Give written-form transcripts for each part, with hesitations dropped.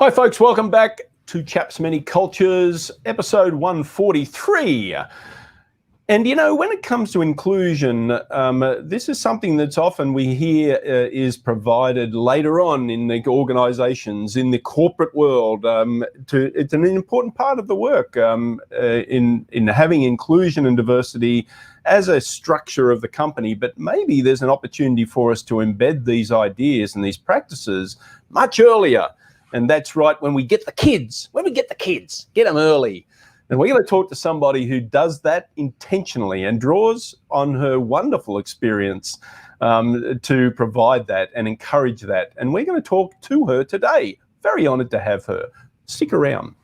Hi folks, welcome back to Chaps Many Cultures, episode 143. And you know, when it comes to inclusion, this is something that's often we hear is provided later on in the organizations, in the corporate world. It's an important part of the work in having inclusion and diversity as a structure of the company. But maybe there's an opportunity for us to embed these ideas and these practices much earlier. And that's right, when we get the kids, get them early. And we're going to talk to somebody who does that intentionally and draws on her wonderful experience to provide that and encourage that. And we're going to talk to her today. Very honoured to have her. Stick around.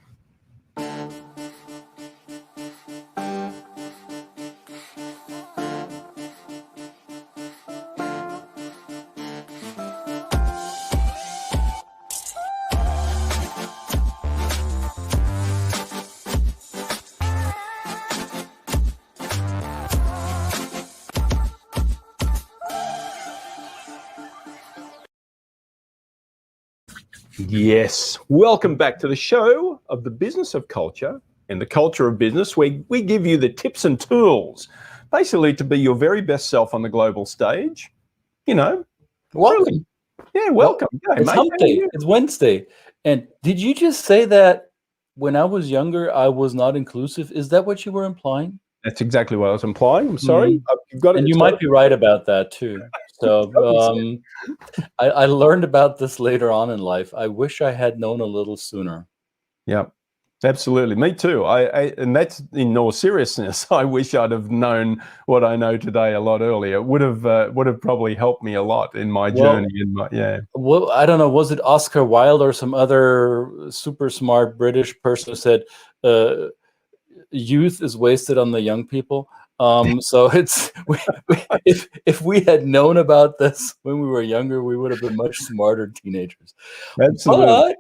Yes, welcome back to the show of the business of culture and the culture of business, where we give you the tips and tools, basically to be your very best self on the global stage. You know, welcome. Yeah, welcome. It's hump day. It's Wednesday. And did you just say that when I was younger, I was not inclusive? Is that what you were implying? That's exactly what I was implying. I'm sorry. You've got it. And you might be right about that too. So I learned about this later on in life. I wish I had known a little sooner. Yeah, absolutely. Me too. And that's in all seriousness. I wish I'd have known what I know today a lot earlier. It would have probably helped me a lot in my journey. Well, I don't know. Was it Oscar Wilde or some other super smart British person who said, youth is wasted on the young people? So it's if we had known about this when we were younger, we would have been much smarter teenagers. Absolutely. But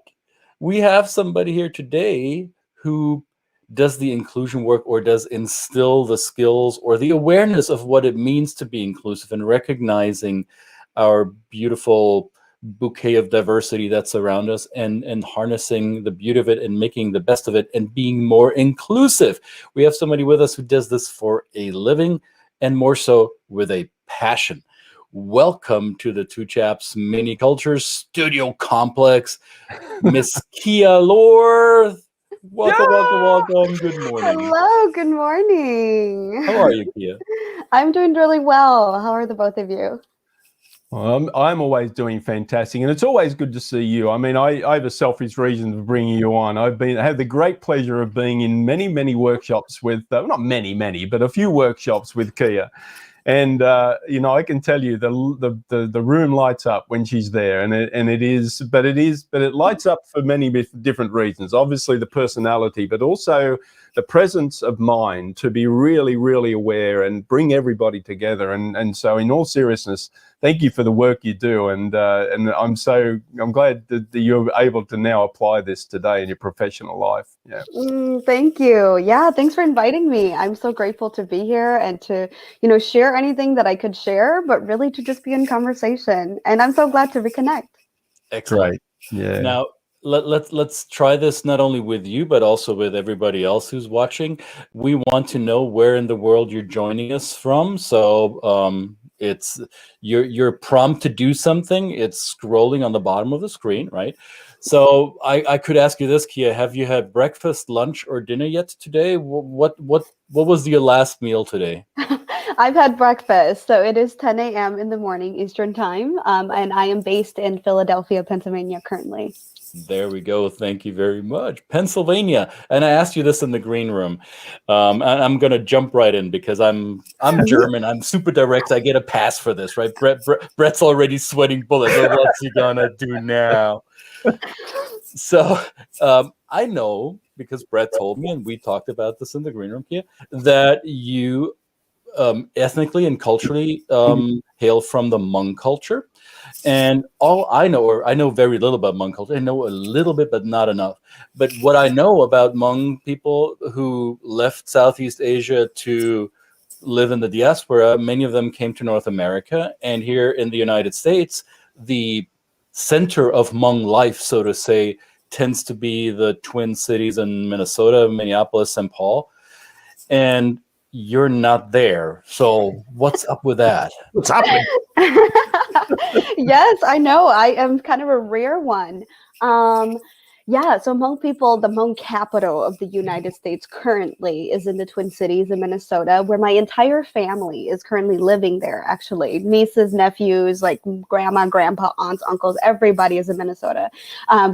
we have somebody here today who does the inclusion work, or does instill the skills or the awareness of what it means to be inclusive, and recognizing our beautiful bouquet of diversity that's around us, and harnessing the beauty of it and making the best of it and being more inclusive. We have somebody with us who does this for a living, and more so with a passion. Welcome to the Two Chaps Mini Cultures Studio Complex, Miss Marie Lor. Welcome. Good morning. Hello, good morning. How are you, Kia? I'm doing really well. How are the both of you? Well, I'm always doing fantastic, and it's always good to see you. I mean, I have a selfish reason for bringing you on. I had the great pleasure of being in many workshops with, not many, but a few workshops with Kia. And you know, I can tell you the room lights up when she's there, and it lights up for many different reasons. Obviously, the personality, but also the presence of mind to be really aware and bring everybody together. And so, in all seriousness, thank you for the work you do, and I'm glad that you're able to now apply this today in your professional life. Yeah. Thank you. Yeah, thanks for inviting me. I'm so grateful to be here and to, share anything that I could share, but really to just be in conversation. And I'm so glad to reconnect. Excellent. Right. Yeah. Now let's try this not only with you, but also with everybody else who's watching. We want to know where in the world you're joining us from. So it's your prompt to do something. It's scrolling on the bottom of the screen, right? So I could ask you this, Kia: have you had breakfast, lunch, or dinner yet today? What was your last meal today? I've had breakfast. So it is 10 a.m. in the morning Eastern time, and I am based in Philadelphia, Pennsylvania currently. There we go. Thank you very much. Pennsylvania. And I asked you this in the green room. And I'm going to jump right in because I'm German. I'm super direct. I get a pass for this, right? Brett's already sweating bullets. So what's he going to do now? So I know, because Brett told me, and we talked about this in the green room here, that you ethnically and culturally hail from the Hmong culture. And all I know, or I know very little about Hmong culture. I know a little bit, but not enough. But what I know about Hmong people who left Southeast Asia to live in the diaspora, many of them came to North America. And here in the United States, the center of Hmong life, so to say, tends to be the twin cities in Minnesota, Minneapolis, St. Paul, and you're not there. So what's up with that? What's happening? Yes, I know. I am kind of a rare one. Yeah, so Hmong people, the Hmong capital of the United States currently is in the Twin Cities in Minnesota, where my entire family is currently living there, actually. Nieces, nephews, like grandma, grandpa, aunts, uncles, everybody is in Minnesota.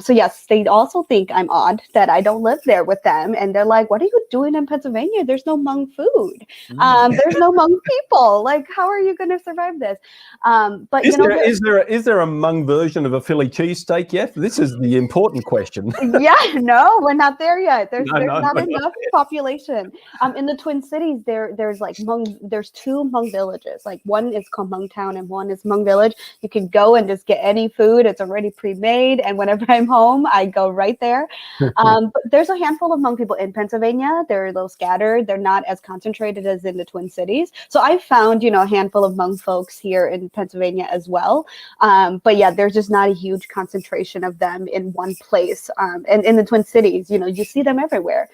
So yes, they also think I'm odd that I don't live there with them. And they're like, what are you doing in Pennsylvania? There's no Hmong food. There's no Hmong people. Like, how are you going to survive this? But Is there a Hmong version of a Philly cheesesteak yet? This is the important question. Yeah, no, we're not there yet. There's No, not we're enough population. In the Twin Cities, there's like there's two Hmong villages. Like one is called Hmong Town and one is Hmong Village. You can go and just get any food. It's already pre-made. And whenever I'm home, I go right there. But there's a handful of Hmong people in Pennsylvania. They're a little scattered. They're not as concentrated as in the Twin Cities. So I found, a handful of Hmong folks here in Pennsylvania as well. But yeah, there's just not a huge concentration of them in one place. And in the Twin Cities, you see them everywhere.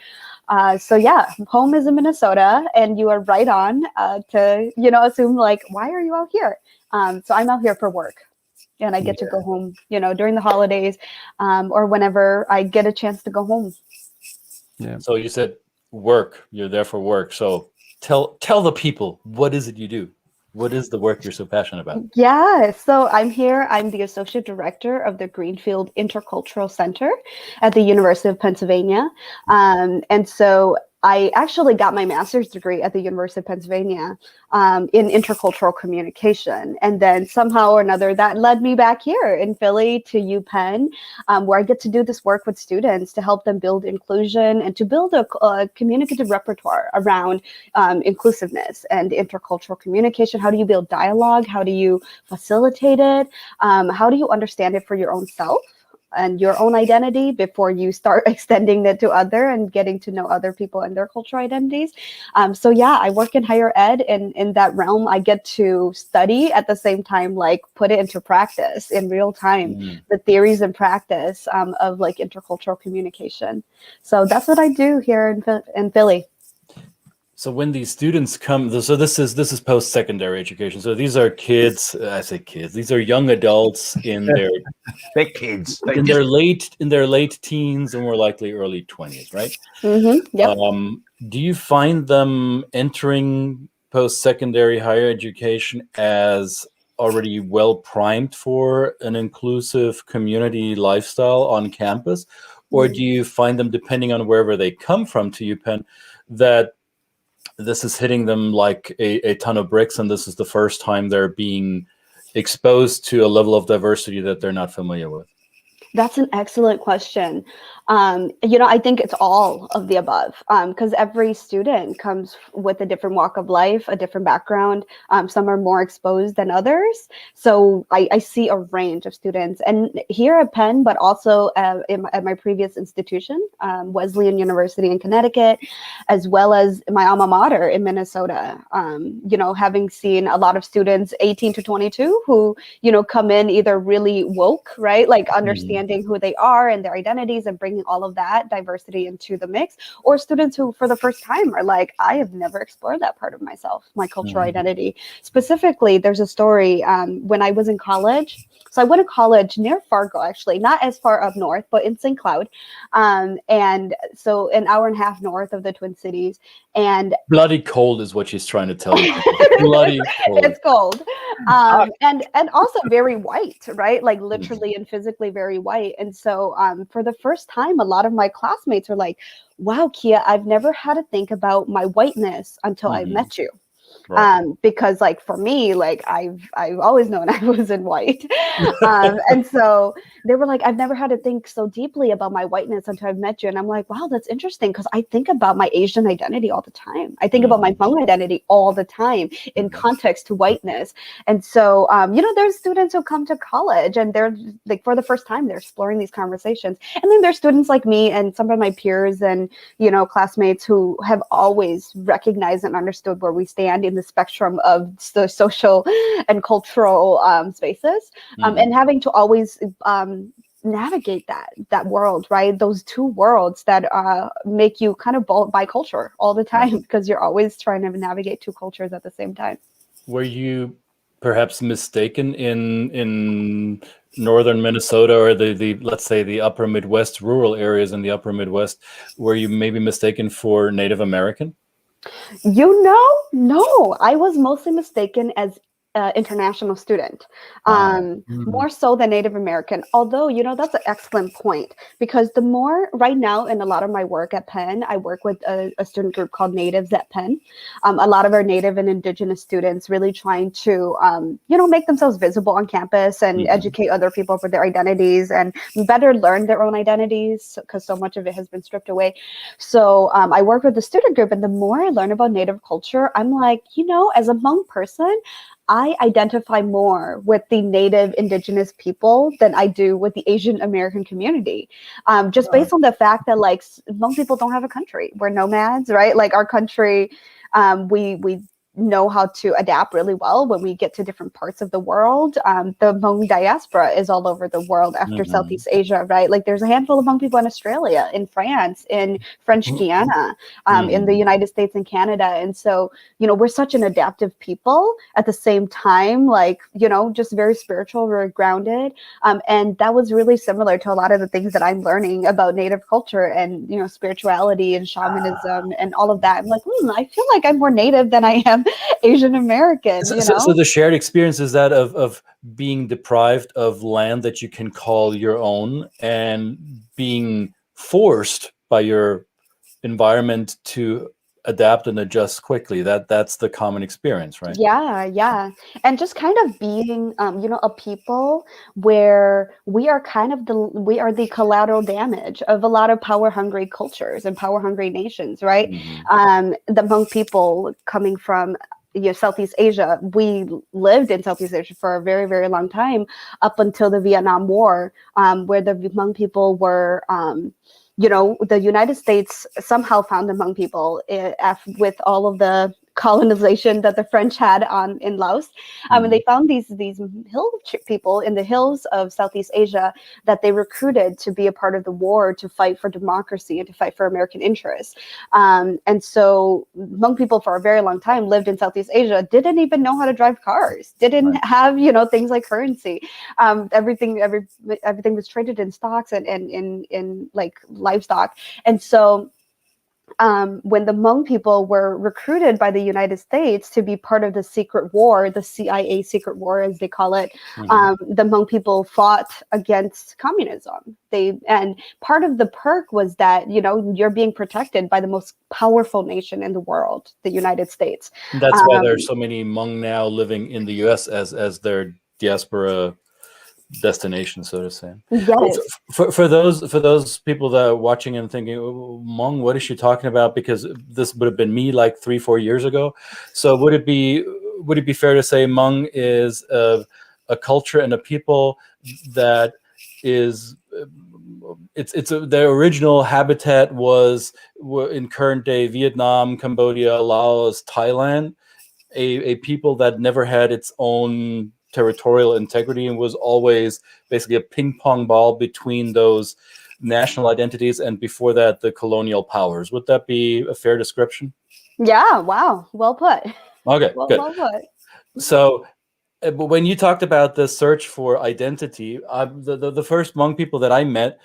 So yeah, home is in Minnesota, and you are right on to, assume like, why are you out here? So I'm out here for work, and I get to go home, during the holidays, or whenever I get a chance to go home. Yeah. So you said work, you're there for work. So tell the people, what is it you do? What is the work you're so passionate about? Yeah, so I'm here. I'm the associate director of the Greenfield Intercultural Center at the University of Pennsylvania. And so I actually got my master's degree at the University of Pennsylvania in intercultural communication. And then somehow or another, that led me back here in Philly to UPenn, where I get to do this work with students to help them build inclusion and to build a communicative repertoire around inclusiveness and intercultural communication. How do you build dialogue? How do you facilitate it? How do you understand it for your own self and your own identity before you start extending it to other and getting to know other people and their cultural identities? So yeah, I work in higher ed, and in that realm, I get to study at the same time, like put it into practice in real time, the theories and practice of like intercultural communication. So that's what I do here in Philly. So when these students come, so this is post-secondary education. So these are kids. I say kids. These are young adults in their They're kids. in their late teens and more likely early 20s, right? Mm-hmm. Yep. Do you find them entering post-secondary higher education as already well primed for an inclusive community lifestyle on campus, or do you find them, depending on wherever they come from to UPenn, that this is hitting them like a ton of bricks, and this is the first time they're being exposed to a level of diversity that they're not familiar with? That's an excellent question. I think it's all of the above, because every student comes with a different walk of life, a different background. Some are more exposed than others. So I see a range of students, and here at Penn, but also at my previous institution, Wesleyan University in Connecticut, as well as my alma mater in Minnesota. Having seen a lot of students 18 to 22 who, come in either really woke, right? Like understanding who they are and their identities and bringing all of that diversity into the mix, or students who for the first time are like, I have never explored that part of myself, my cultural identity. Specifically, there's a story when I was in college. So I went to college near Fargo, actually, not as far up north, but in St. Cloud. And so an hour and a half north of the Twin Cities. And bloody cold is what she's trying to tell you. Bloody cold. It's cold. And also very white, right? Like literally and physically very white. And so for the first time, a lot of my classmates are like, wow, Kia, I've never had to think about my whiteness until I met you. Right. Because like for me, like I've always known I was in white. And so they were like, I've never had to think so deeply about my whiteness until I've met you. And I'm like, wow, that's interesting, because I think about my Asian identity all the time. I think about my Hmong identity all the time in context to whiteness. And so, there's students who come to college and they're like, for the first time, they're exploring these conversations. And then there's students like me and some of my peers and, classmates who have always recognized and understood where we stand in the spectrum of the social and cultural spaces, and having to always navigate that world, right? Those two worlds that make you kind of bicultural all the time, because you're always trying to navigate two cultures at the same time. Were you perhaps mistaken in northern Minnesota, or the let's say the upper Midwest, rural areas in the upper Midwest? Were you maybe mistaken for Native American? No, I was mostly mistaken as international student, more so than Native American. Although, that's an excellent point, because the more right now in a lot of my work at Penn, I work with a student group called Natives at Penn. A lot of our Native and Indigenous students really trying to, make themselves visible on campus and educate other people for their identities and better learn their own identities, because so much of it has been stripped away. So I work with the student group, and the more I learn about Native culture, I'm like, as a Hmong person, I identify more with the Native Indigenous people than I do with the Asian American community, just based on the fact that Hmong people don't have a country. We're nomads, right? Like our country, we know how to adapt really well when we get to different parts of the world. The Hmong diaspora is all over the world after Southeast Asia, right? Like there's a handful of Hmong people in Australia, in France, in French Guiana, in the United States and Canada. And so, we're such an adaptive people at the same time, just very spiritual, very grounded. And that was really similar to a lot of the things that I'm learning about Native culture and, spirituality and shamanism and all of that. I'm like, I feel like I'm more Native than I am Asian American. So the shared experience is that of being deprived of land that you can call your own, and being forced by your environment to adapt and adjust quickly. That's the common experience, right? Yeah. And just kind of being, a people where we are the collateral damage of a lot of power hungry cultures and power hungry nations, right? The Hmong people coming from Southeast Asia, we lived in Southeast Asia for a very, very long time, up until the Vietnam War, where the Hmong people were, the United States somehow found the Hmong people with all of the colonization that the French had in Laos. And they found these hill people in the hills of Southeast Asia that they recruited to be a part of the war, to fight for democracy and to fight for American interests. And so Hmong people for a very long time lived in Southeast Asia, didn't even know how to drive cars, didn't have, things like currency. Everything was traded in stocks and in like livestock. And so when the Hmong people were recruited by the United States to be part of the secret war, the CIA secret war, as they call it, the Hmong people fought against communism. And part of the perk was that, you're being protected by the most powerful nation in the world, the United States. That's why there's so many Hmong now living in the U.S. as their diaspora destination, so to say. Yes. For those people that are watching and thinking, Hmong, what is she talking about? Because this would have been me like 3-4 years ago. So would it be fair to say Hmong is a culture and a people that is their original habitat was in current day Vietnam, Cambodia, Laos, Thailand, a people that never had its own territorial integrity and was always basically a ping pong ball between those national identities, and before that the colonial powers. Would that be a fair description? Yeah. Wow. Well put. Okay, good. Well put. So but when you talked about the search for identity, the first Hmong people that I met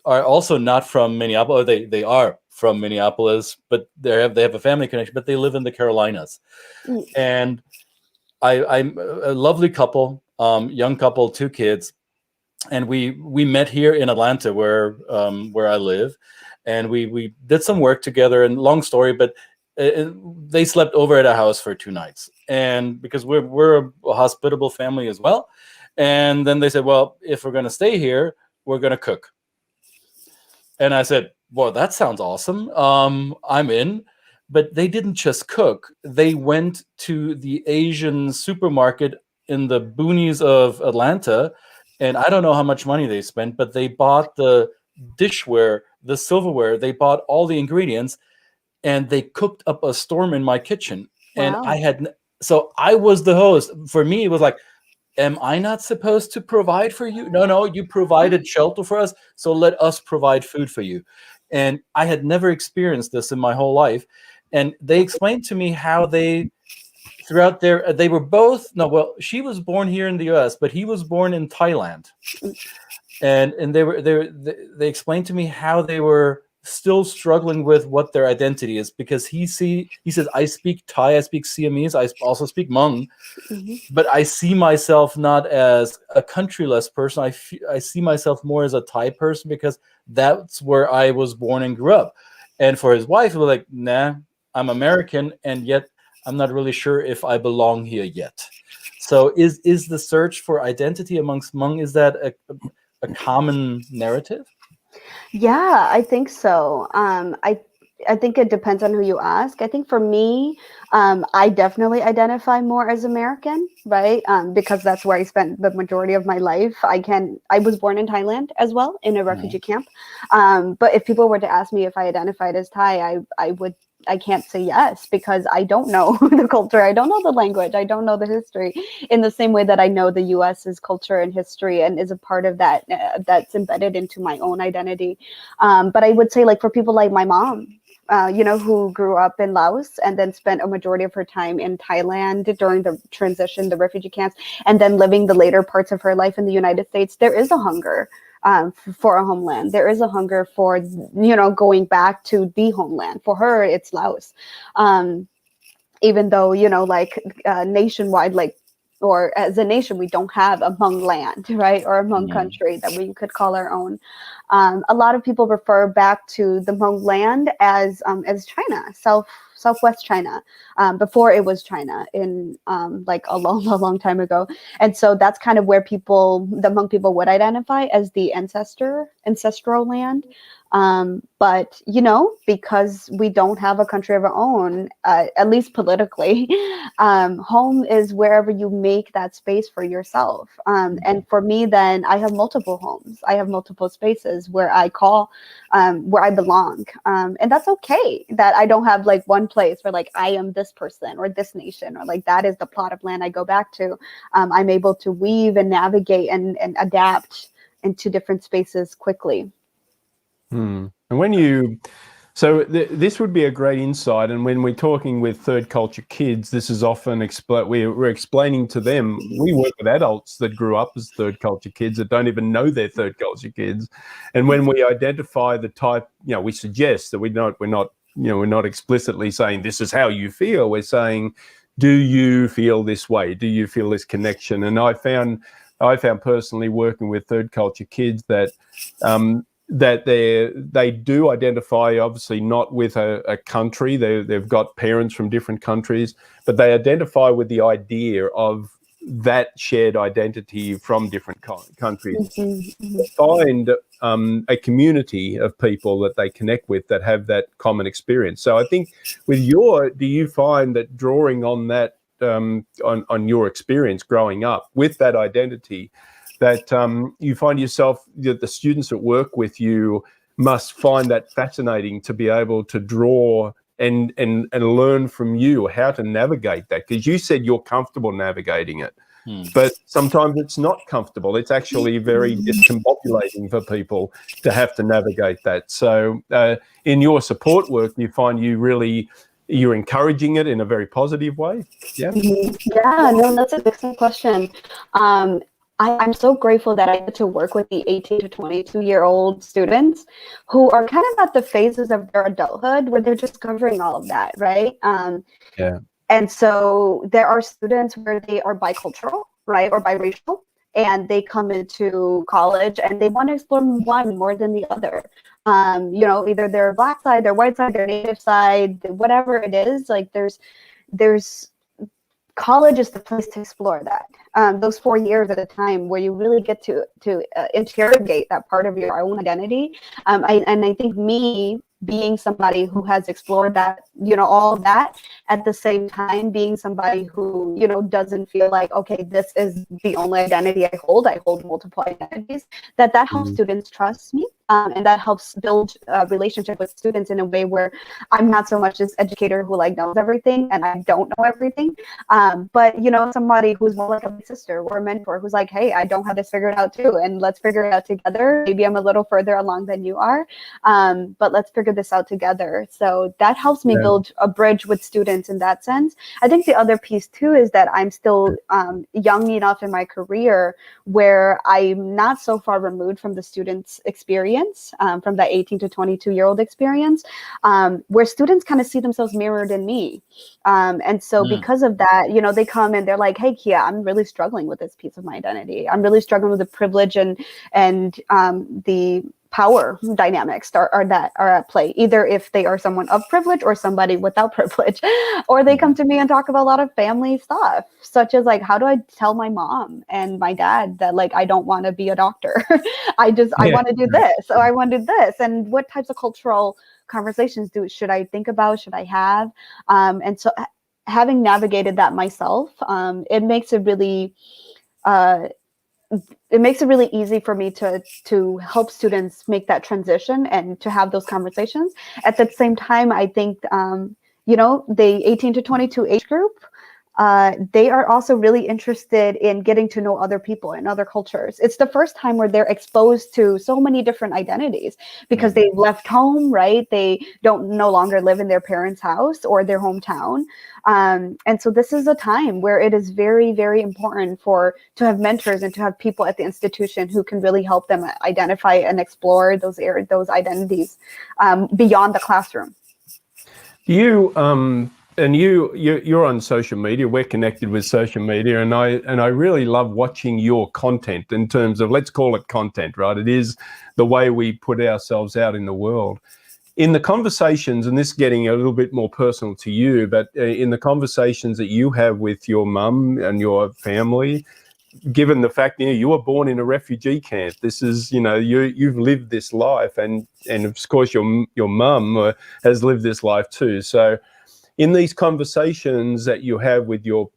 are also not from Minneapolis. They are from Minneapolis, but they have a family connection, but they live in the Carolinas. And I'm a lovely couple, young couple, 2 kids, and we met here in Atlanta, where I live, and we did some work together. And long story, but they slept over at our house for 2 nights, and because we're a hospitable family as well. And then they said, well, if we're going to stay here, we're going to cook. And I said, well, that sounds awesome. I'm in. But they didn't just cook. They went to the Asian supermarket in the boonies of Atlanta, and I don't know how much money they spent, but they bought the dishware, the silverware, they bought all the ingredients, and they cooked up a storm in my kitchen. Wow. And so I was the host. For me, it was like, am I not supposed to provide for you? No, you provided shelter for us, so let us provide food for you. And I had never experienced this in my whole life. And they explained to me how they, throughout their, they were both, no, well, she was born here in the US, but he was born in Thailand. And they explained to me how they were still struggling with what their identity is, because he says, I speak Thai, I speak Siamese, I also speak Hmong, but I see myself not as a countryless person. I see myself more as a Thai person, because that's where I was born and grew up. And for his wife, it was like, nah, I'm American, and yet I'm not really sure if I belong here yet. So is the search for identity amongst Hmong, is that a common narrative? Yeah, I think so. I think it depends on who you ask. I think for me, I definitely identify more as American, right? Because that's where I spent the majority of my life. I was born in Thailand as well, in a refugee camp. But if people were to ask me if I identified as Thai, I can't say yes, because I don't know the culture. I don't know the language. I don't know the history in the same way that I know the US's culture and history, and is a part of that that's embedded into my own identity. But I would say, like, for people like my mom, who grew up in Laos and then spent a majority of her time in Thailand during the transition, the refugee camps, and then living the later parts of her life in the United States, there is a hunger for a homeland. There is a hunger for, going back to the homeland. For her, it's Laos. Even though, nationwide, or as a nation, we don't have a Hmong land, right? Or a Hmong country that we could call our own. A lot of people refer back to the Hmong land as China, Southwest China, before it was China, in a long time ago. And so that's kind of where the Hmong people would identify as the ancestral land. But, because we don't have a country of our own, at least politically, home is wherever you make that space for yourself. And for me, then, I have multiple homes. I have multiple spaces where I call, where I belong. And that's okay that I don't have one place where I am this person or this nation, or that is the plot of land I go back to. I'm able to weave and navigate and adapt into different spaces quickly. And this would be a great insight. And when we're talking with third culture kids, this is often we're explaining to them. We work with adults that grew up as third culture kids that don't even know they're third culture kids. And when we identify the type, we suggest that we're not explicitly saying this is how you feel. We're saying, do you feel this way? Do you feel this connection? And I found personally, working with third culture kids, that they do identify, obviously not with a country. They've got parents from different countries, but they identify with the idea of that shared identity from different countries. Find a community of people that they connect with that have that common experience. So I think do you find that drawing on that, on your experience growing up with that identity, that you find yourself, the students that work with you must find that fascinating to be able to draw and learn from you how to navigate that? Because you said you're comfortable navigating it, but sometimes it's not comfortable. It's actually very discombobulating for people to have to navigate that. So in your support work, you find you're encouraging it in a very positive way? Yeah. Yeah, no, that's an excellent question. I'm so grateful that I get to work with the 18 to 22-year-old students who are kind of at the phases of their adulthood where they're discovering all of that, right? Yeah. And so there are students where they are bicultural, right, or biracial, and they come into college and they want to explore one more than the other. Either their Black side, their white side, their Native side, whatever it is. There's college is the place to explore that. Those 4 years at a time where you really get to interrogate that part of your own identity. I think me being somebody who has explored that, all of that, at the same time being somebody who, doesn't feel like, okay, this is the only identity I hold multiple identities, that helps students trust me And that helps build a relationship with students in a way where I'm not so much this educator who like knows everything and I don't know everything. But, you know, somebody who's more like a big sister or a mentor who's like, hey, I don't have this figured out too. And let's figure it out together. Maybe I'm a little further along than you are, but let's figure this out together. So that helps me build a bridge with students in that sense. I think the other piece too is that I'm still young enough in my career where I'm not so far removed from the students' experience, from that 18 to 22-year-old experience, where students kind of see themselves mirrored in me. And so because of that, you know, they come and they're like, hey, Kia, I'm really struggling with this piece of my identity. I'm really struggling with the privilege and the power dynamics are at play, either if they are someone of privilege or somebody without privilege, or they come to me and talk about a lot of family stuff, such as like, how do I tell my mom and my dad that like I don't want to be a doctor? I want to do this, or I want to do this, and what types of cultural conversations should I think about, should I have? And so having navigated that myself, it makes it really easy for me to help students make that transition and to have those conversations. At the same time, I think, you know, the 18 to 22 age group, they are also really interested in getting to know other people and other cultures. It's the first time where they're exposed to so many different identities because they've left home, right? They don't no longer live in their parents' house or their hometown. And so this is a time where it is very, very important to have mentors and to have people at the institution who can really help them identify and explore those identities beyond the classroom. You're on social media. We're connected with social media, and I really love watching your content in terms of, let's call it content, right? It is the way we put ourselves out in the world. In the conversations, and this is getting a little bit more personal to you, but in the conversations that you have with your mum and your family, given the fact, you know, you were born in a refugee camp, this is, you know, you've lived this life, and of course your mum has lived this life too. So in these conversations that you have with your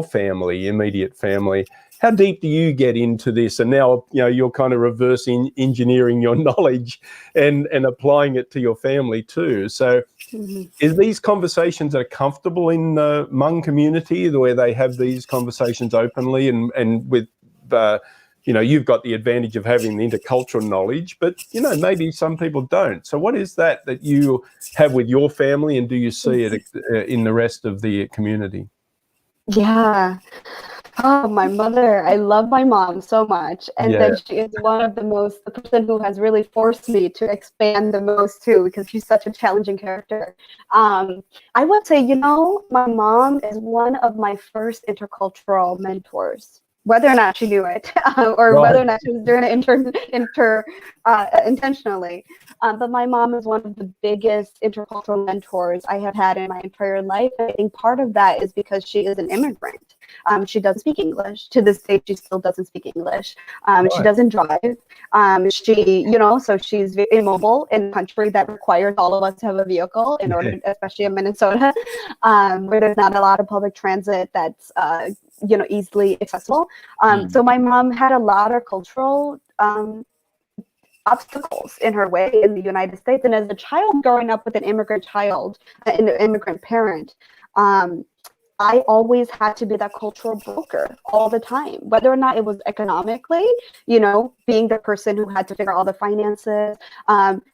family, immediate family, how deep do you get into this? And now, you know, you're kind of reverse engineering your knowledge and applying it to your family too. So is these conversations that are comfortable in the Hmong community, where they have these conversations openly and with you know, you've got the advantage of having the intercultural knowledge, but, you know, maybe some people don't. So what is that you have with your family, and do you see it in the rest of the community? Yeah. Oh, my mother. I love my mom so much. And then she is the person who has really forced me to expand the most too, because she's such a challenging character. I would say, you know, my mom is one of my first intercultural mentors, whether or not she knew it, or whether or not she was doing it intentionally. But my mom is one of the biggest intercultural mentors I have had in my entire life. I think part of that is because she is an immigrant. She doesn't speak English. To this day, she still doesn't speak English. She doesn't drive. So she's very immobile in a country that requires all of us to have a vehicle in order, especially in Minnesota, where there's not a lot of public transit that's easily accessible. So my mom had a lot of cultural obstacles in her way in the United States. And as a child growing up with an immigrant parent, I always had to be that cultural broker all the time, whether or not it was economically, being the person who had to figure out all the finances,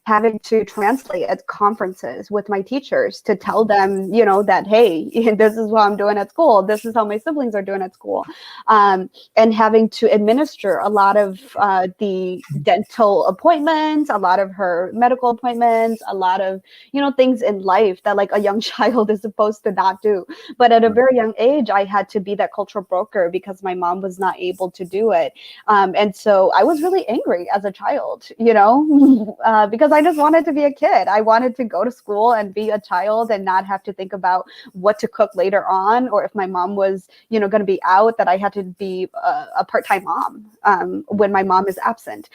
having to translate at conferences with my teachers to tell them, that, hey, this is what I'm doing at school. This is how my siblings are doing at school. And having to administer a lot of the dental appointments, a lot of her medical appointments, a lot of, things in life that like a young child is supposed to not do. But at a very young age, I had to be that cultural broker because my mom was not able to do it. And so I was really angry as a child, because I just wanted to be a kid. I wanted to go to school and be a child and not have to think about what to cook later on, or if my mom was, going to be out, that I had to be a part-time mom when my mom is absent.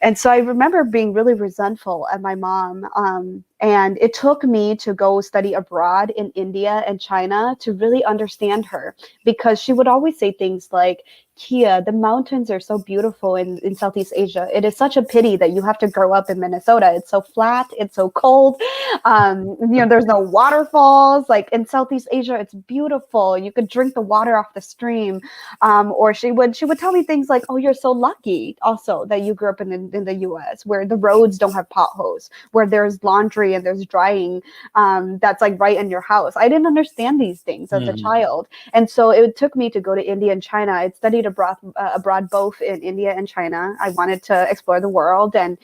And so I remember being really resentful at my mom. And it took me to go study abroad in India and China to really understand her, because she would always say things like, Kia, the mountains are so beautiful in Southeast Asia. It is such a pity that you have to grow up in Minnesota. It's so flat, it's so cold. There's no waterfalls. Like in Southeast Asia, it's beautiful. You could drink the water off the stream. Or she would tell me things like, "Oh, you're so lucky also that you grew up in the US, where the roads don't have potholes, where there's laundry and there's drying that's like right in your house." I didn't understand these things as a child. And so it took me to go to India and China. I studied abroad both in India and China. I wanted to explore the world and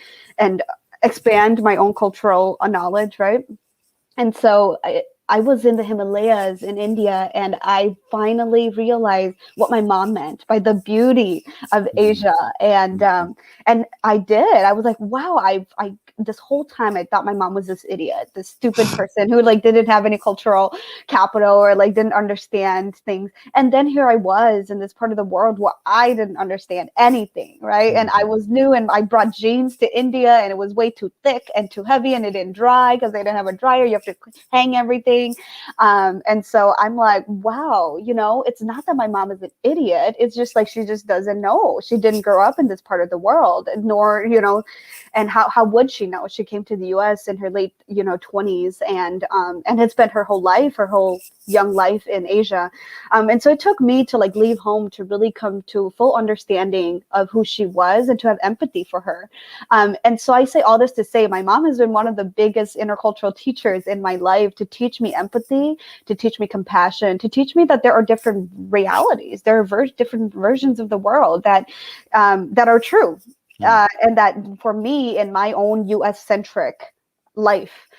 expand my own cultural knowledge, right? And so I was in the Himalayas in India, and I finally realized what my mom meant by the beauty of Asia. And I did. I was like, wow, I this whole time I thought my mom was this idiot, this stupid person who like didn't have any cultural capital or like didn't understand things. And then here I was in this part of the world where I didn't understand anything, right? And I was new, and I brought jeans to India, and it was way too thick and too heavy, and it didn't dry because they didn't have a dryer. You have to hang everything. And so I'm like, wow, it's not that my mom is an idiot. It's just like she just doesn't know. She didn't grow up in this part of the world, nor, and how would she know? She came to the US in her late, 20s and had spent her whole young life in Asia. And so it took me to like leave home to really come to full understanding of who she was and to have empathy for her. And so I say all this to say my mom has been one of the biggest intercultural teachers in my life, to teach me empathy, to teach me compassion, to teach me that there are different realities. There are different versions of the world that are true. And that for me, in my own US-centric life,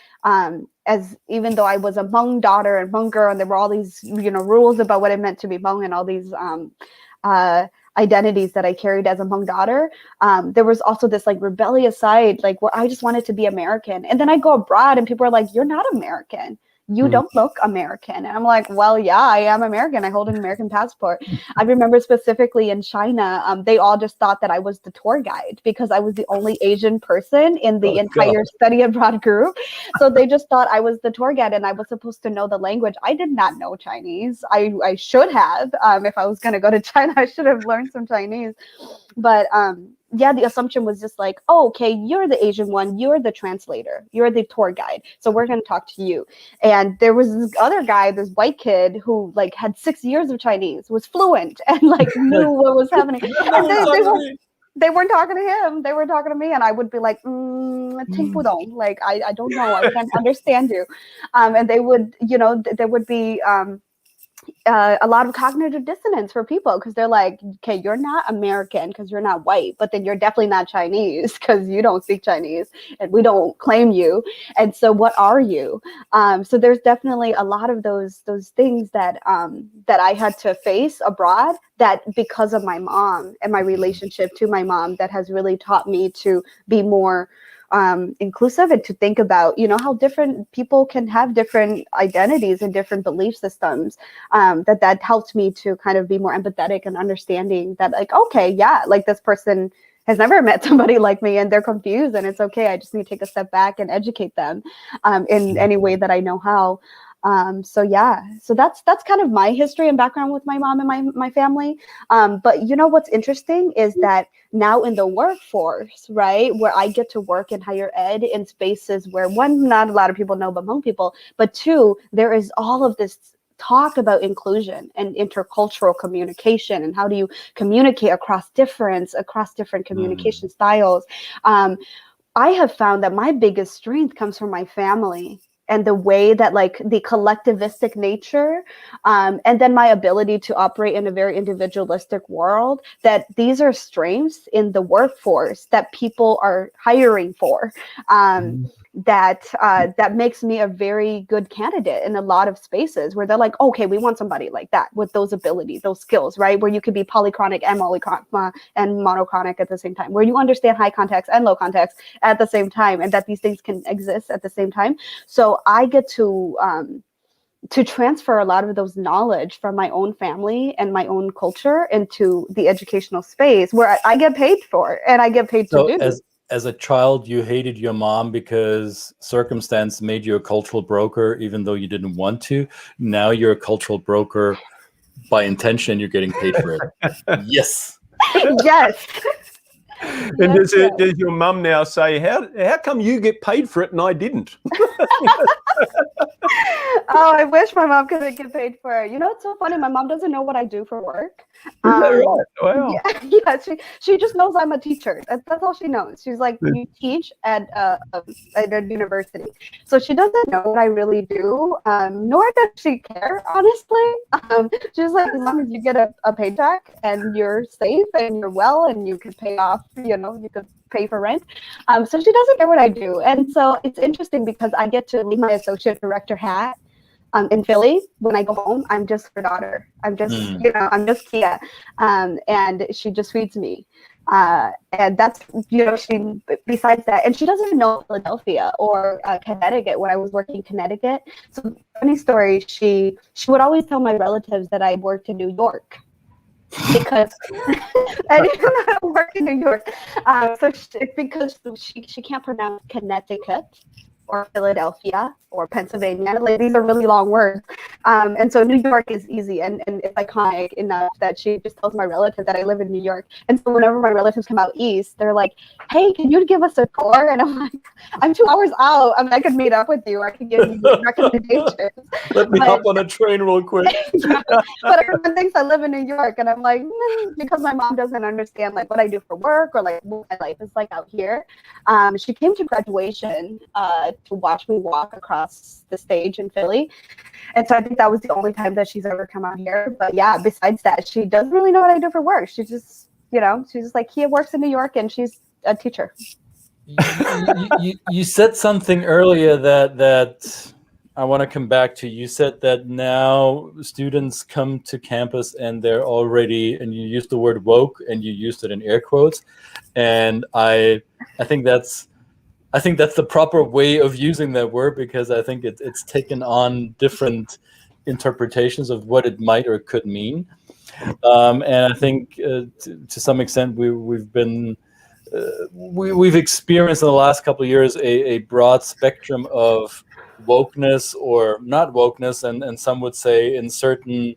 as even though I was a Hmong daughter and Hmong girl, and there were all these, rules about what it meant to be Hmong and all these identities that I carried as a Hmong daughter, there was also this like rebellious side, like where I just wanted to be American. And then I go abroad and people are like, "You're not American. You don't look American." And I'm like, well, yeah, I am American. I hold an American passport. I remember specifically in China, they all just thought that I was the tour guide because I was the only Asian person in the entire study abroad group. So they just thought I was the tour guide and I was supposed to know the language. I did not know Chinese. I should have. If I was going to go to China, I should have learned some Chinese. But yeah, the assumption was just like, oh, okay, you're the Asian one, you're the translator, you're the tour guide, so we're going to talk to you. And there was this other guy, this white kid who like had 6 years of Chinese, was fluent, and like knew what was happening. And they weren't talking to him, they were talking to me, and I would be like, "听不懂," like I don't know, I can't understand you. And they would, there would be a lot of cognitive dissonance for people because they're like, okay, you're not American because you're not white, but then you're definitely not Chinese because you don't speak Chinese and we don't claim you. And so what are you? So there's definitely a lot of those things that I had to face abroad, that because of my mom and my relationship to my mom, that has really taught me to be more inclusive and to think about, how different people can have different identities and different belief systems. That helped me to kind of be more empathetic and understanding that, like, okay, yeah, like this person has never met somebody like me and they're confused, and it's okay. I just need to take a step back and educate them in any way that I know how. So that's kind of my history and background with my mom and my family. But what's interesting is that now in the workforce, right, where I get to work in higher ed in spaces where, one, not a lot of people know but Hmong people, but two, there is all of this talk about inclusion and intercultural communication and how do you communicate across different communication styles. I have found that my biggest strength comes from my family and the way that, like, the collectivistic nature, and then my ability to operate in a very individualistic world, that these are strengths in the workforce that people are hiring for, that makes me a very good candidate in a lot of spaces where they're like, okay, we want somebody like that with those abilities, those skills, right? Where you could be polychronic and monochronic at the same time, where you understand high context and low context at the same time, and that these things can exist at the same time. So I get to transfer a lot of those knowledge from my own family and my own culture into the educational space where I get paid for it, and I get paid to do. As a child, you hated your mom because circumstance made you a cultural broker, even though you didn't want to. Now you're a cultural broker by intention, you're getting paid for it. Yes. Yes. And does your mum now say, how come you get paid for it and I didn't? Oh, I wish my mom could get paid for it. You know, it's so funny. My mom doesn't know what I do for work. Is that right? Wow. Yeah, she just knows I'm a teacher. That's all she knows. She's like, you teach at a university. So she doesn't know what I really do, nor does she care, honestly. She's like, as long as you get a paycheck and you're safe and you're well and you can pay off, you could pay for rent. So she doesn't care what I do. And so it's interesting because I get to leave my associate director hat in Philly. When I go home, I'm just her daughter. I'm just, I'm just Kia. And she just feeds me. And that's, she, besides that, and she doesn't know Philadelphia or Connecticut when I was working in Connecticut. So funny story, she would always tell my relatives that I worked in New York. Because I didn't know how to work in New York. Because she can't pronounce Connecticut or Philadelphia or Pennsylvania. Like, these are really long words. And so New York is easy and it's iconic enough that she just tells my relatives that I live in New York. And so whenever my relatives come out east, they're like, hey, can you give us a tour? And I'm like, I'm 2 hours out. I could meet up with you. I could give you recommendations. Let me hop on a train real quick. But everyone thinks I live in New York. And I'm like, because my mom doesn't understand like what I do for work or like what my life is like out here. She came to graduation to watch me walk across the stage in Philly. And so I think that was the only time that she's ever come out here. But yeah, besides that, she doesn't really know what I do for work. She just, she's just like, Kia works in New York and she's a teacher. You said something earlier that I want to come back to. You said that now students come to campus and they're already, and you used the word woke and you used it in air quotes. And I think that's the proper way of using that word, because I think it's taken on different interpretations of what it might or could mean. And I think to some extent we've experienced in the last couple of years a broad spectrum of wokeness or not wokeness, and some would say in certain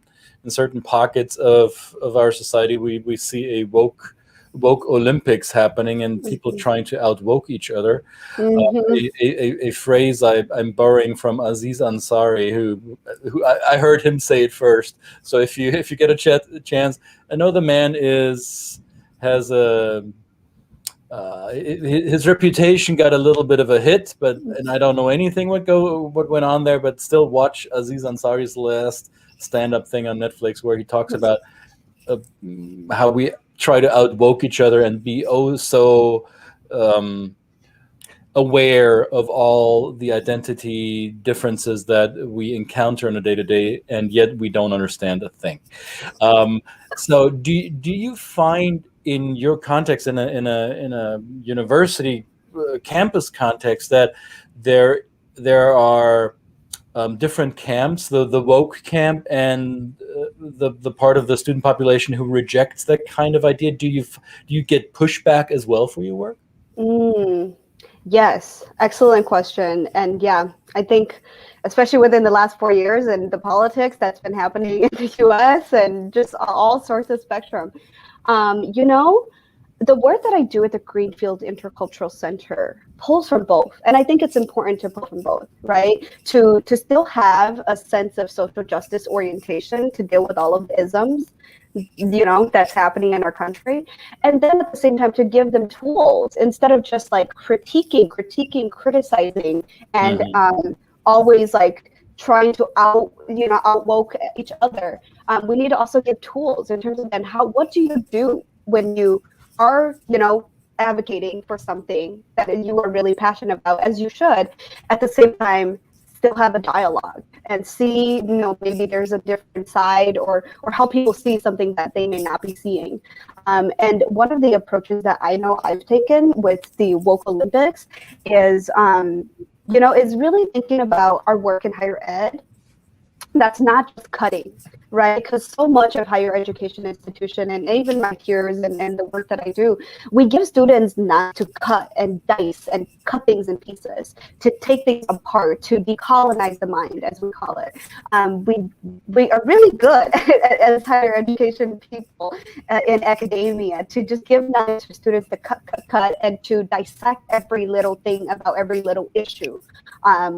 pockets of our society we see a woke Olympics happening and people trying to outwoke each other. A phrase I'm borrowing from Aziz Ansari, who I heard him say it first. So if you get a chance, I know the man has his reputation got a little bit of a hit, and I don't know anything what went on there, but still watch Aziz Ansari's last stand-up thing on Netflix where he talks about how we try to outwoke each other and be so aware of all the identity differences that we encounter on a day-to-day, and yet we don't understand a thing. So do you find in your context, in a university campus context, that there are different camps, the woke camp and the part of the student population who rejects that kind of idea? Do you get pushback as well for your work? Yes, excellent question. And yeah, I think especially within the last 4 years and the politics that's been happening in the US and just all sorts of spectrum. The work that I do at the Greenfield Intercultural Center pulls from both. And I think it's important to pull from both, right? To still have a sense of social justice orientation to deal with all of the isms, that's happening in our country. And then at the same time to give them tools instead of just like critiquing, criticizing, and always like trying to outwoke each other. We need to also give tools in terms of then what do you do when you are, advocating for something that you are really passionate about, as you should, at the same time still have a dialogue and see, maybe there's a different side or help people see something that they may not be seeing. And one of the approaches that I know I've taken with the Woke Olympics is, is really thinking about our work in higher ed that's not just cutting, right? Because so much of higher education institution and even my peers and the work that I do, we give students not to cut and dice and cut things in pieces, to take things apart, to decolonize the mind, as we call it. We are really good as higher education people in academia to just give knowledge to students to cut, and to dissect every little thing about every little issue,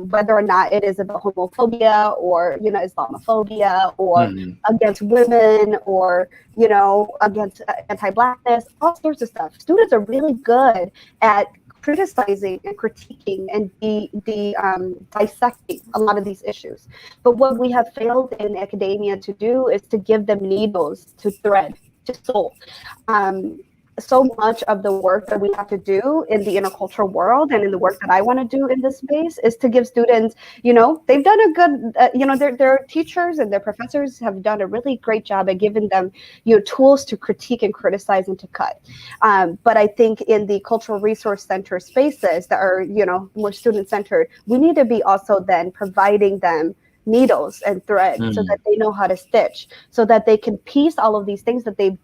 whether or not it is about homophobia or Islamophobia or against women or against anti-Blackness, all sorts of stuff. Students are really good at criticizing and critiquing and dissecting a lot of these issues. But what we have failed in academia to do is to give them needles to thread, to sew. So much of the work that we have to do in the intercultural world and in the work that I want to do in this space is to give students, they've done a good, their teachers and their professors have done a really great job at giving them, tools to critique and criticize and to cut. But I think in the cultural resource center spaces that are, more student centered, we need to be also then providing them needles and thread so that they know how to stitch, so that they can piece all of these things that they've,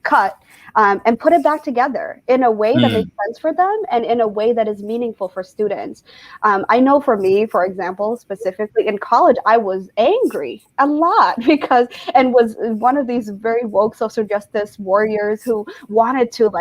cut and put it back together in a way that makes sense for them and in a way that is meaningful for students. I know for me, for example, specifically in college, I was angry a lot and was one of these very woke social justice warriors who wanted to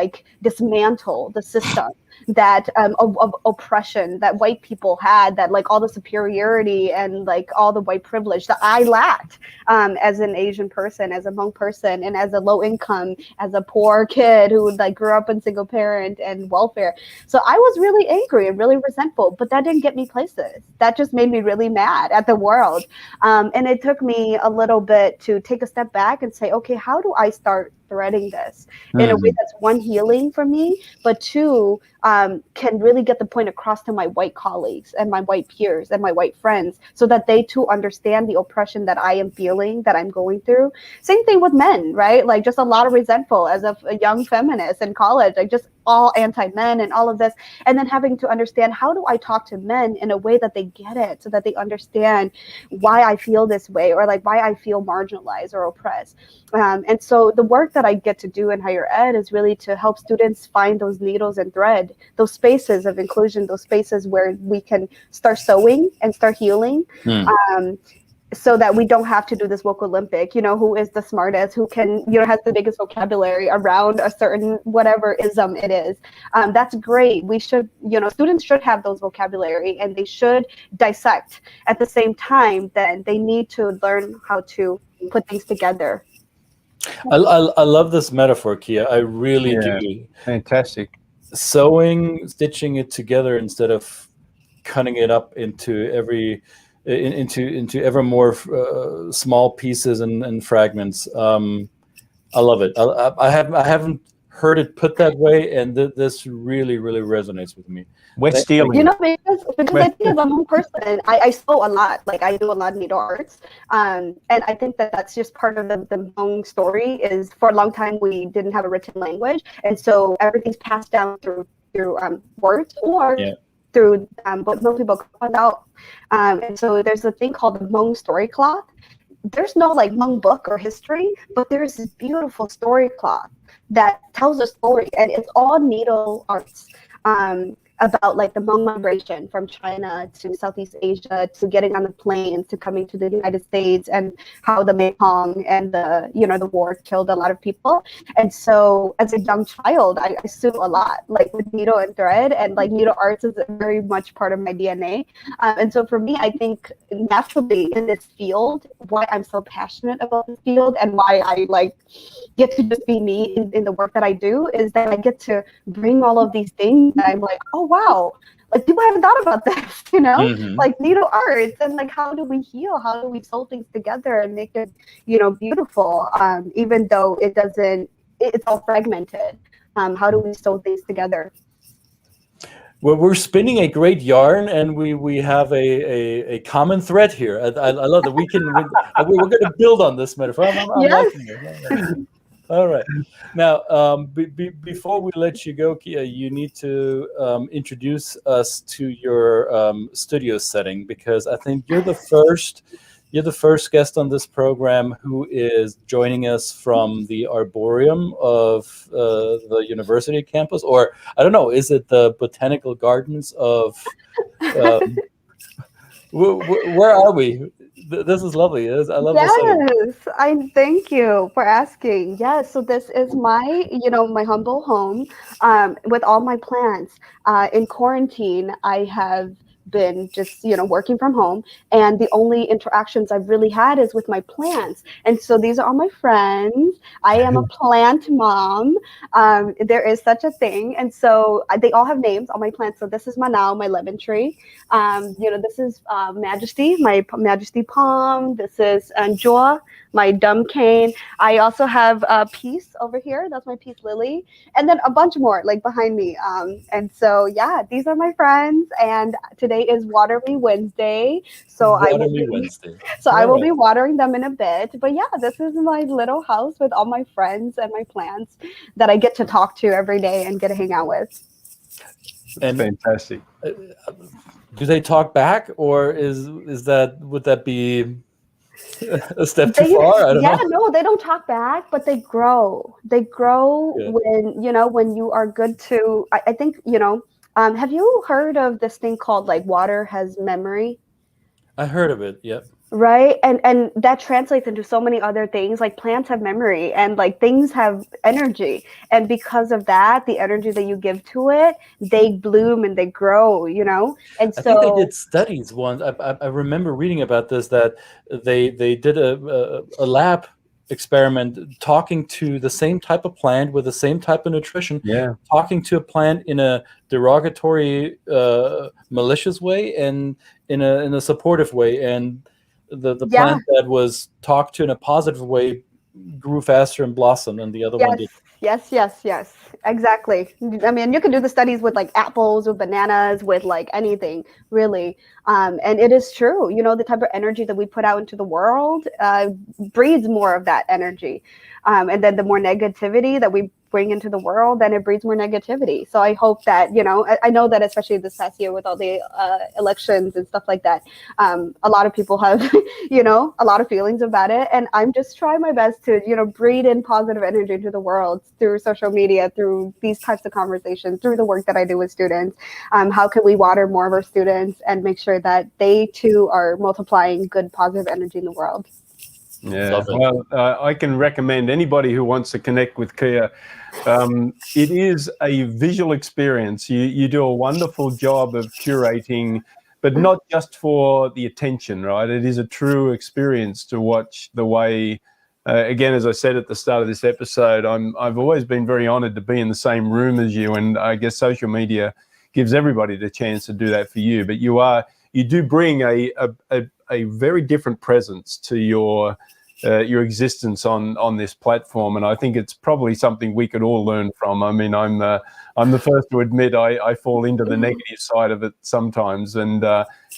dismantle the system that of oppression that white people had, that all the superiority and all the white privilege that I lacked as an Asian person, as a Hmong person, and as a low income, as a poor kid who grew up in single parent and welfare. So I was really angry and really resentful, but that didn't get me places. That just made me really mad at the world. And it took me a little bit to take a step back and say, okay, how do I start threading this in a way that's, one, healing for me, but two, can really get the point across to my white colleagues and my white peers and my white friends, so that they too understand the oppression that I am feeling, that I'm going through. Same thing with men, right? Just a lot of resentful as a young feminist in college, just all anti-men and all of this, and then having to understand, how do I talk to men in a way that they get it, so that they understand why I feel this way, or why I feel marginalized or oppressed. And so the work that I get to do in higher ed is really to help students find those needles and thread, those spaces of inclusion, those spaces where we can start sewing and start healing. So that we don't have to do this woke Olympic, who is the smartest, who can, has the biggest vocabulary around a certain whatever ism it is. That's great. We should, students should have those vocabulary, and they should dissect. At the same time, then they need to learn how to put things together. I love this metaphor, Kia. I really do. Fantastic. Sewing, stitching it together instead of cutting it up into into ever more small pieces and fragments. I love it. I haven't heard it put that way, and this really resonates with me. We're stealing. Because I think as a Hmong person, I sew a lot. I do a lot of needle arts, and I think that's just part of the Hmong story. Is for a long time we didn't have a written language, and so everything's passed down through words or through what most people call out. And so there's a thing called the Hmong story cloth. There's no Hmong book or history, but there's this beautiful story cloth that tells a story, and it's all needle arts. About the Hmong migration from China to Southeast Asia, to getting on the planes, to coming to the United States, and how the Mekong and the war killed a lot of people. And so as a young child, I sew a lot, with needle and thread, and needle arts is very much part of my DNA. And so for me, I think naturally in this field, why I'm so passionate about this field and why I get to just be me in the work that I do, is that I get to bring all of these things that I'm oh wow, people haven't thought about this, needle arts, and how do we heal, how do we sew things together and make it beautiful, even though it's all fragmented. How do we sew things together? Well, we're spinning a great yarn, and we have a common thread here. I love that we're going to build on this metaphor. I'm liking it. All right. Now, before we let you go, Kia, you need to introduce us to your studio setting, because I think you're the first You're the first guest on this program who is joining us from the Arboretum of the university campus, or I don't know, is it the Botanical Gardens of? Um, where are we? This is lovely. I love the setting. Yes, I thank you for asking. Yes, so this is my, my humble home, with all my plants. In quarantine, I have been just, working from home, and the only interactions I've really had is with my plants. And so these are all my friends. I am a plant mom. There is such a thing. And so they all have names, all my plants. So this is Manao, my lemon tree. This is Majesty, my Majesty palm. This is Anjoa, my dumb cane. I also have Peace over here. That's my Peace lily. And then a bunch more like behind me. And so, yeah, these are my friends. And today is Water Me Wednesday. So I will be watering them in a bit. But yeah, this is my little house with all my friends and my plants that I get to talk to every day and get to hang out with. And fantastic. Do they talk back, or would that be a step too far? I don't know. No, they don't talk back, but they grow. They grow when you are good to. I think have you heard of this thing called like water has memory? I heard of it. Yep. Right, and that translates into so many other things. Like plants have memory, and like things have energy, and because of that, the energy that you give to it, they bloom and they grow. And so I think they did studies once. I remember reading about this, that they did a lab experiment talking to the same type of plant with the same type of nutrition, talking to a plant in a derogatory, malicious way and in a supportive way, and the plant that was talked to in a positive way grew faster and blossomed, and the other one did. Yes, exactly. I mean, you can do the studies with like apples, with bananas, with like anything, really. And it is true, the type of energy that we put out into the world breeds more of that energy. And then the more negativity that we bring into the world, then it breeds more negativity. So I hope that, I know that especially this past year with all the elections and stuff like that, a lot of people have, a lot of feelings about it. And I'm just trying my best to, breed in positive energy into the world through social media, through these types of conversations, through the work that I do with students. How can we water more of our students and make sure that they too are multiplying good, positive energy in the world? Yeah, well, I can recommend anybody who wants to connect with Kia. It is a visual experience. You do a wonderful job of curating, but not just for the attention, right? It is a true experience to watch the way, again, as I said at the start of this episode, I've always been very honored to be in the same room as you, and I guess social media gives everybody the chance to do that for you. But you do bring a very different presence to your existence on this platform, and I think it's probably something we could all learn from. I mean, I'm the first to admit I fall into the negative side of it sometimes, and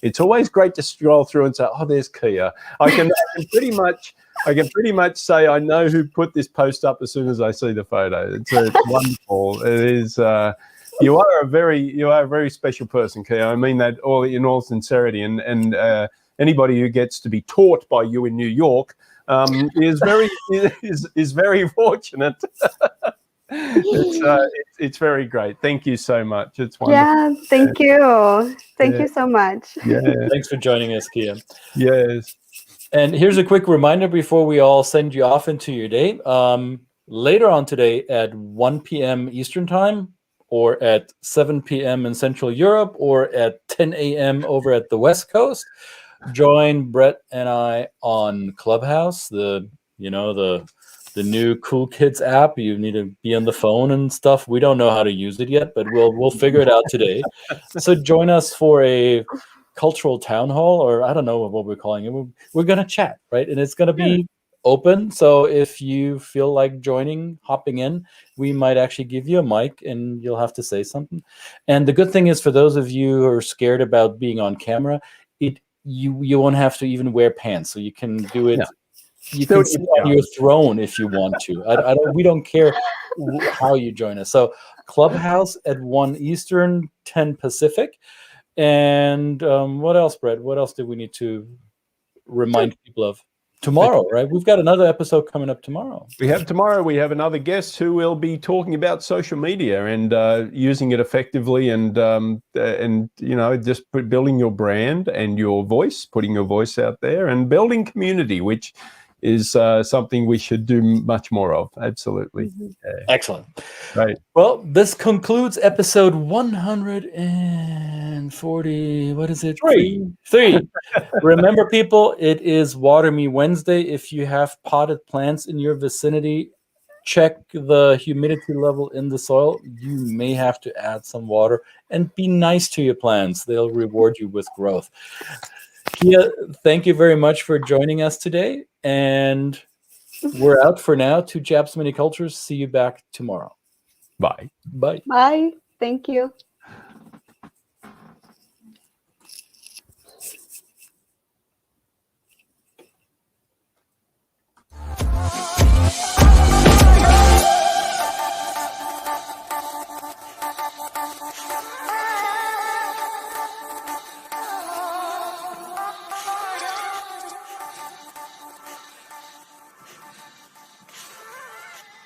it's always great to scroll through and say, "Oh, there's Kia." I can pretty much say I know who put this post up as soon as I see the photo. It's wonderful. It is. You are a very special person, Kia. I mean that in all sincerity, and anybody who gets to be taught by you in New York is very fortunate. It's very great. Thank you so much. It's wonderful. Yeah, thank you. Thank you so much. Yeah. Thanks for joining us, Kia. Yes. And here's a quick reminder before we all send you off into your day. Later on today at 1 p.m. Eastern Time, or at 7 p.m. in Central Europe, or at 10 a.m. over at the West Coast, join Brett and I on Clubhouse, the new cool kids app. You need to be on the phone and stuff. We don't know how to use it yet, but we'll figure it out today. So join us for a cultural town hall, or I don't know what we're calling it. We're going to chat, right? And it's going to be open. So if you feel like hopping in, we might actually give you a mic and you'll have to say something. And the good thing is, for those of you who are scared about being on camera, you won't have to even wear pants, so you can do it. You can sit on your throne if you want to. We don't care how you join us. So Clubhouse at 1 Eastern, 10 Pacific. And what else, Brett? What else do we need to remind people of tomorrow, right? We've got another episode coming up tomorrow. We have another guest who will be talking about social media and using it effectively, and just building your brand and your voice, putting your voice out there, and building community, which is something we should do much more of. Absolutely. Excellent. Right. Well, this concludes episode 140. What is it? Three. Remember, people, it is Water Me Wednesday. If you have potted plants in your vicinity, check the humidity level in the soil. You may have to add some water, and be nice to your plants. They'll reward you with growth. Kia, thank you very much for joining us today. And we're out for now. To Chaps Many Cultures. See you back tomorrow. Bye. Bye. Bye. Thank you.